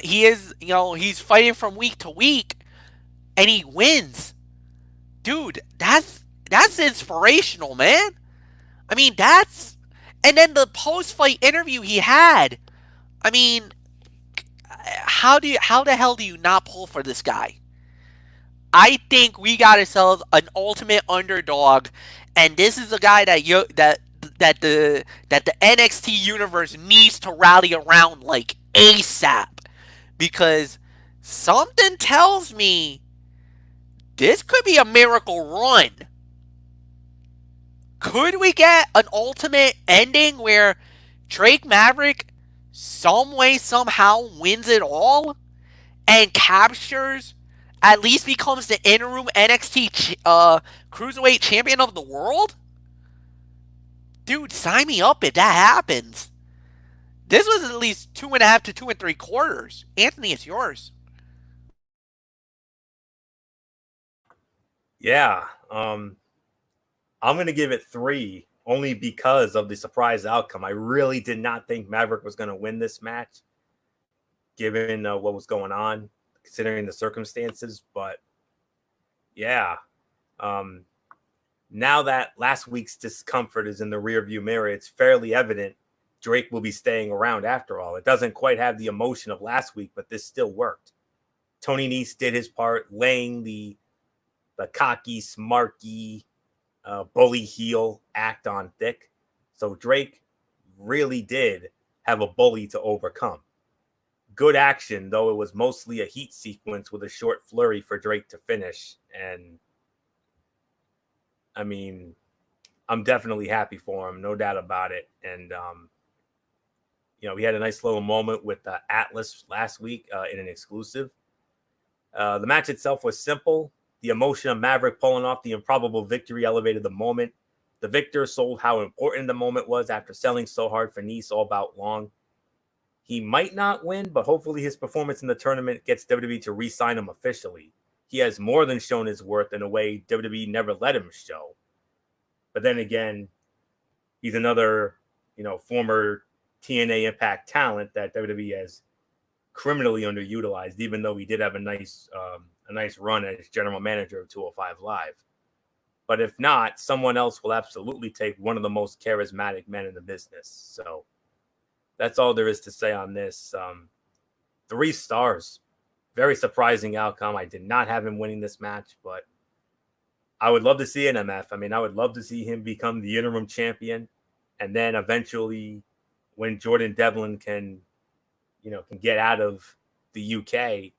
He's fighting from week to week. And he wins. Dude, that's inspirational, man. I mean, and then the post-fight interview he had. I mean, how the hell do you not pull for this guy? I think we got ourselves an ultimate underdog, and this is a guy that the NXT universe needs to rally around like ASAP, because something tells me this could be a miracle run. Could we get an ultimate ending where Drake Maverick some way, somehow wins it all and captures, at least becomes the interim NXT Cruiserweight Champion of the world? Dude, sign me up if that happens. This was at least 2.5 to 2 3/4. Anthony, it's yours. Yeah, I'm going to give it 3, only because of the surprise outcome. I really did not think Maverick was going to win this match, given what was going on, considering the circumstances. But yeah, now that last week's discomfort is in the rearview mirror, it's fairly evident Drake will be staying around after all. It doesn't quite have the emotion of last week, but this still worked. Tony Nese did his part, laying the cocky, smarky, bully heel act on thick. So Drake really did have a bully to overcome. Good action, though it was mostly a heat sequence with a short flurry for Drake to finish. And I mean, I'm definitely happy for him, no doubt about it. And we had a nice little moment with Atlas last week in an exclusive. The match itself was simple. The emotion of Maverick pulling off the improbable victory elevated the moment. The victor sold how important the moment was after selling so hard for Nice all bout long. He might not win, but hopefully his performance in the tournament gets WWE to re-sign him officially. He has more than shown his worth in a way WWE never let him show. But then again, he's another, former TNA Impact talent that WWE has criminally underutilized, even though he did have a nice run as general manager of 205 Live. But if not, someone else will absolutely take one of the most charismatic men in the business. So that's all there is to say on this. 3 stars. Very surprising outcome. I did not have him winning this match, but I would love to see an MF. I mean, I would love to see him become the interim champion. And then eventually, when Jordan Devlin can get out of the UK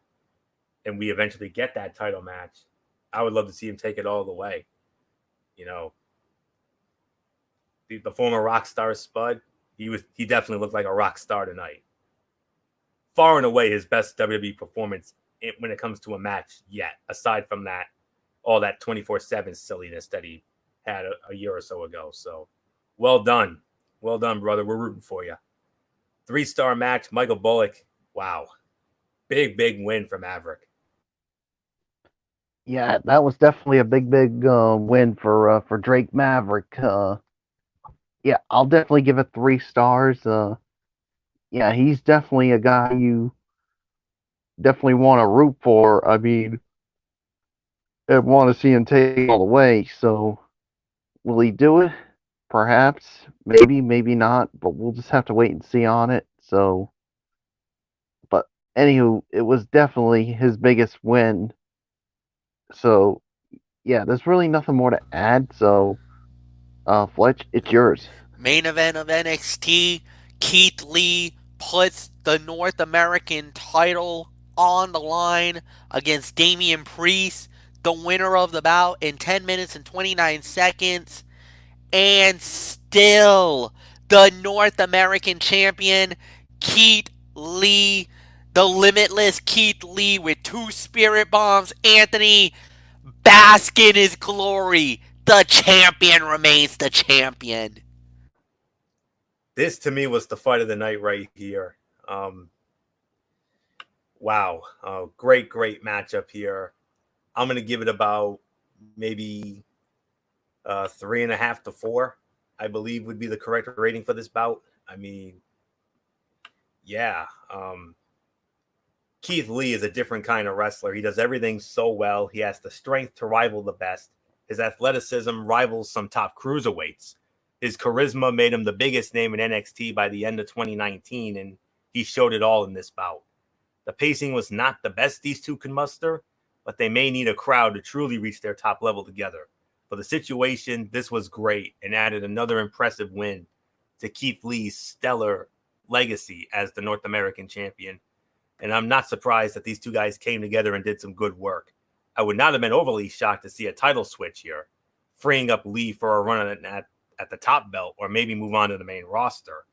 and we eventually get that title match, I would love to see him take it all the way. The former rock star Spud, he definitely looked like a rock star tonight. Far and away his best WWE performance when it comes to a match yet, aside from all that 24/7 silliness that he had a year or so ago. So well done, brother. We're rooting for you. 3-star match, Michael Bullock. Wow, big win for Maverick. Yeah, that was definitely a big win for Drake Maverick. Yeah, I'll definitely give it 3 stars. Yeah, he's definitely a guy you definitely want to root for. I mean, I want to see him take it all the way. So, will he do it? Perhaps, maybe not, but we'll just have to wait and see on it. So, but anywho, it was definitely his biggest win. So, yeah, there's really nothing more to add. So, Fletch, it's yours. Main event of NXT, Keith Lee puts the North American title on the line against Damian Priest, the winner of the bout in 10 minutes and 29 seconds. And still, the North American champion, Keith Lee, the limitless Keith Lee with 2 spirit bombs. Anthony, bask in his glory. The champion remains the champion. This to me was the fight of the night right here. Wow, great matchup here. I'm gonna give it about maybe 3.5 to 4, I believe would be the correct rating for this bout. I mean, yeah, Keith Lee is a different kind of wrestler. He does everything so well. He has the strength to rival the best. His athleticism rivals some top cruiserweights. His charisma made him the biggest name in NXT by the end of 2019, and he showed it all in this bout. The pacing was not the best these two can muster, but they may need a crowd to truly reach their top level together. For the situation, this was great and added another impressive win to Keith Lee's stellar legacy as the North American champion. And I'm not surprised that these two guys came together and did some good work. I would not have been overly shocked to see a title switch here, freeing up Lee for a run at the top belt or maybe move on to the main roster.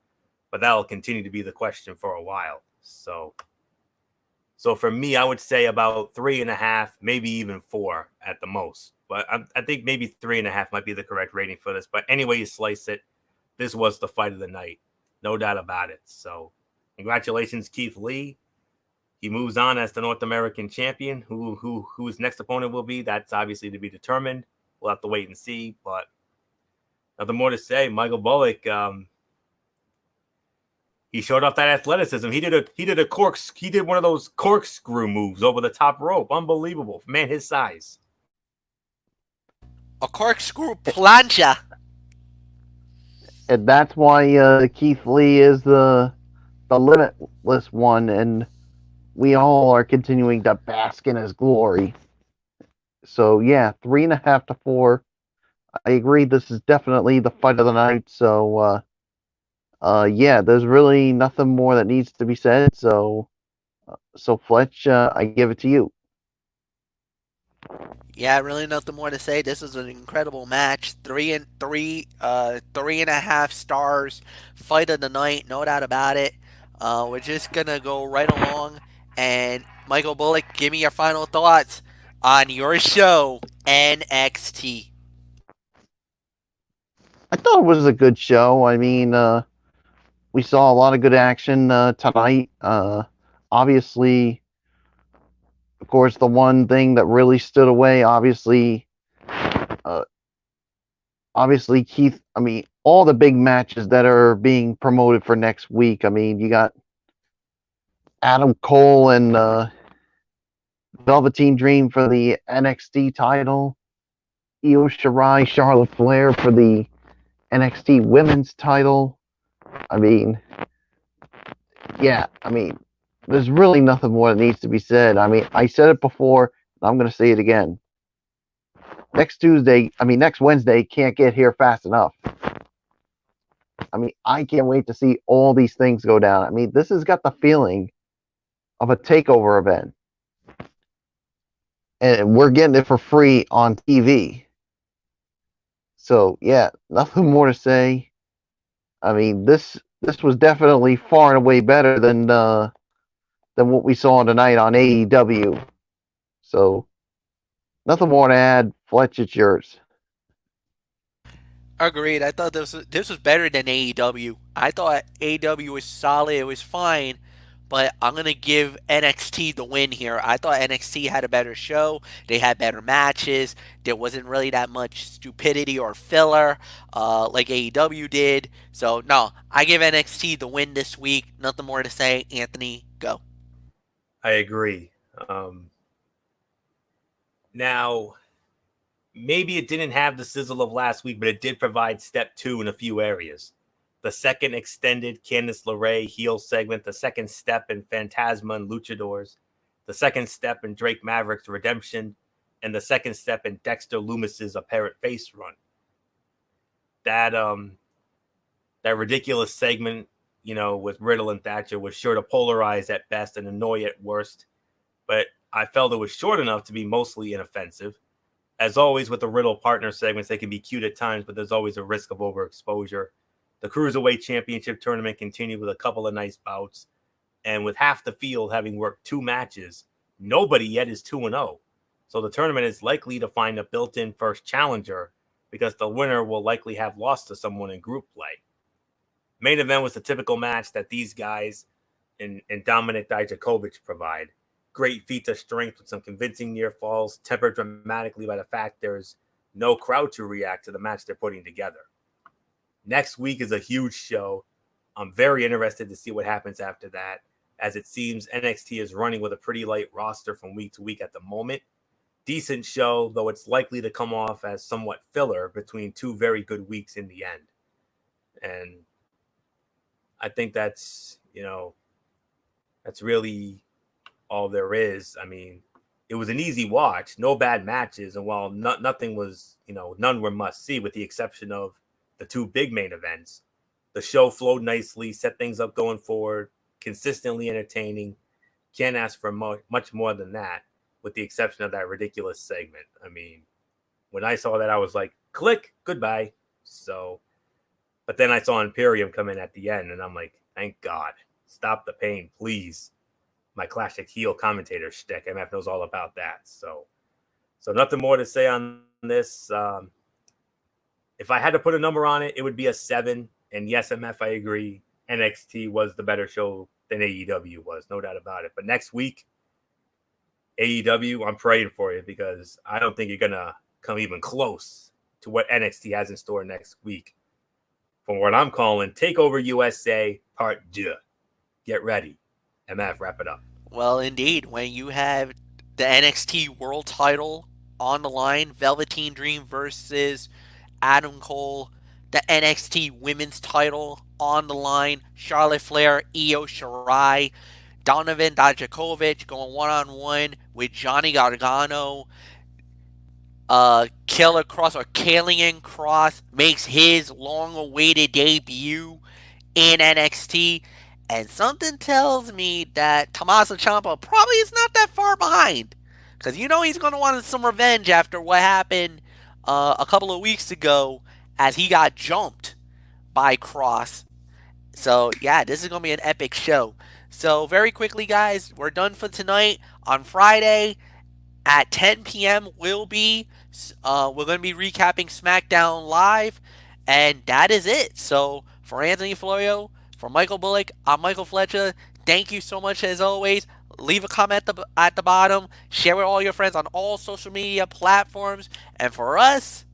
But that'll continue to be the question for a while. So for me, I would say about 3.5, maybe even 4 at the most. But I think maybe 3.5 might be the correct rating for this. But anyway you slice it, this was the fight of the night. No doubt about it. So congratulations, Keith Lee. He moves on as the North American champion. Who his next opponent will be, that's obviously to be determined. We'll have to wait and see. But nothing more to say. Michael Bullock, he showed off that athleticism. He did one of those corkscrew moves over the top rope. Unbelievable. Man his size. A corkscrew plancha. And that's why Keith Lee is the limitless one, and we all are continuing to bask in his glory. So yeah, 3.5 to 4. I agree. This is definitely the fight of the night. So yeah, there's really nothing more that needs to be said. So Fletch, I give it to you. Yeah, really nothing more to say. This is an incredible match. 3.5 stars. Fight of the night, no doubt about it. We're just gonna go right along and Michael Bullock, give me your final thoughts on your show, NXT. I thought it was a good show. I mean, we saw a lot of good action tonight. Obviously, of course, the one thing that really stood away, uh, obviously Keith. I mean, all the big matches that are being promoted for next week. I mean, you got Adam Cole and Velveteen Dream for the NXT title. Io Shirai, Charlotte Flair for the NXT Women's title. I mean, yeah, I mean, there's really nothing more that needs to be said. I mean, I said it before, and I'm going to say it again. Next Wednesday can't get here fast enough. I mean, I can't wait to see all these things go down. I mean, this has got the feeling of a takeover event, and we're getting it for free on TV. So, yeah, nothing more to say. I mean, this was definitely far and away better than what we saw tonight on AEW. So nothing more to add. Fletch, it's yours. Agreed. I thought this was better than AEW. I thought AEW was solid. It was fine, but I'm gonna give NXT the win here. I thought NXT had a better show. They had better matches. There wasn't really that much stupidity or filler like AEW did. So no, I give NXT the win this week. Nothing more to say. Anthony, go. I agree. Now, maybe it didn't have the sizzle of last week, but it did provide step two in a few areas. The second extended Candice Larae heel segment, the second step in Phantasma and Luchadors, the second step in Drake Maverick's redemption, and the second step in Dexter Loomis's apparent face run. That that ridiculous segment, with Riddle and Thatcher was sure to polarize at best and annoy at worst, but I felt it was short enough to be mostly inoffensive. As always, with the Riddle partner segments, they can be cute at times, but there's always a risk of overexposure. The Cruiserweight Championship tournament continued with a couple of nice bouts, and with half the field having worked 2 matches, nobody yet is 2-0. So the tournament is likely to find a built-in first challenger because the winner will likely have lost to someone in group play. Main event was the typical match that these guys and Dominik Dijakovic provide. Great feats of strength with some convincing near falls, tempered dramatically by the fact there's no crowd to react to the match they're putting together. Next week is a huge show. I'm very interested to see what happens after that, as it seems NXT is running with a pretty light roster from week to week at the moment. Decent show, though it's likely to come off as somewhat filler between 2 very good weeks in the end. And I think that's really all there is. I mean, it was an easy watch, no bad matches, and while nothing was, none were must see, with the exception of the 2 big main events. The show flowed nicely, set things up going forward, consistently entertaining. Can't ask for much more than that, with the exception of that ridiculous segment. I mean, when I saw that, I was like, click, goodbye. So, but then I saw Imperium come in at the end, and I'm like, thank God. Stop the pain, please. My classic heel commentator shtick. MF knows all about that. So nothing more to say on this. If I had to put a number on it, it would be a 7. And yes, MF, I agree. NXT was the better show than AEW was, no doubt about it. But next week, AEW, I'm praying for you, because I don't think you're going to come even close to what NXT has in store next week. From what I'm calling TakeOver USA Part 2. Get ready. MF, wrap it up. Well, indeed, when you have the NXT World Title on the line, Velveteen Dream versus Adam Cole, the NXT Women's Title on the line, Charlotte Flair, Io Shirai, Donovan Dijakovic going one-on-one with Johnny Gargano. Killer Cross, or Killian Cross, makes his long-awaited debut in NXT. And something tells me that Tommaso Ciampa probably is not that far behind. Because he's going to want some revenge after what happened a couple of weeks ago as he got jumped by Cross. So, yeah, this is going to be an epic show. So, very quickly, guys, we're done for tonight. On Friday, at 10 p.m. We're going to be recapping SmackDown Live, and that is it. So for Anthony Florio, for Michael Bullock, I'm Michael Fletcher. Thank you so much as always. Leave a comment at the bottom. Share with all your friends on all social media platforms. And for us,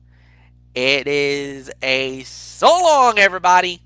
it is a so long, everybody.